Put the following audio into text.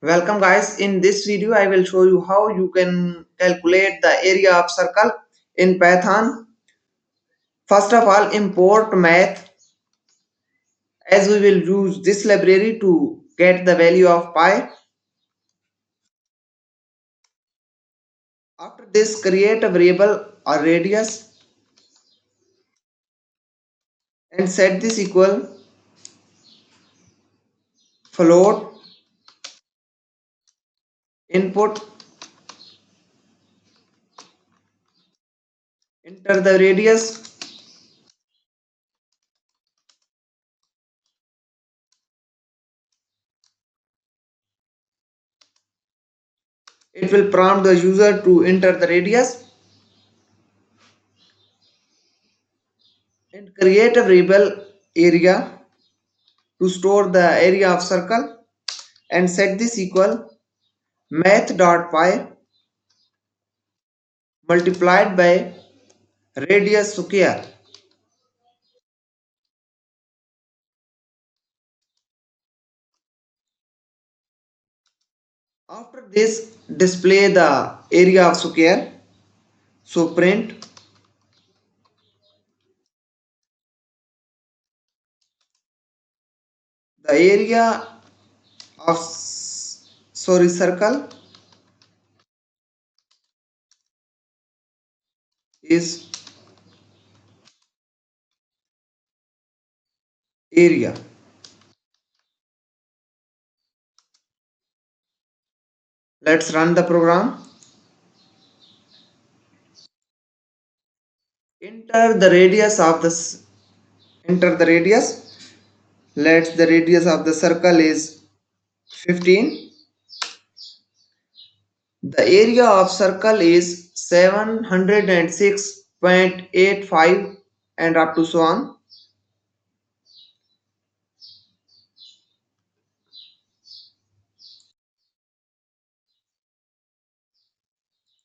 Welcome guys. In this video I will show you how you can calculate the area of circle in Python. First of all, import math, as we will use this library to get the value of pi. After this, create a variable or radius and set this equal float. Input, enter the radius. It will prompt the user to enter the radius and create a variable area to store the area of circle and set this equal math.py multiplied by radius square. After this, display the area of square. So print the area of circle is area. Let's run the program. Enter the radius of enter the radius. Let the radius of the circle is 15. The area of circle is 706.85 and up to so on.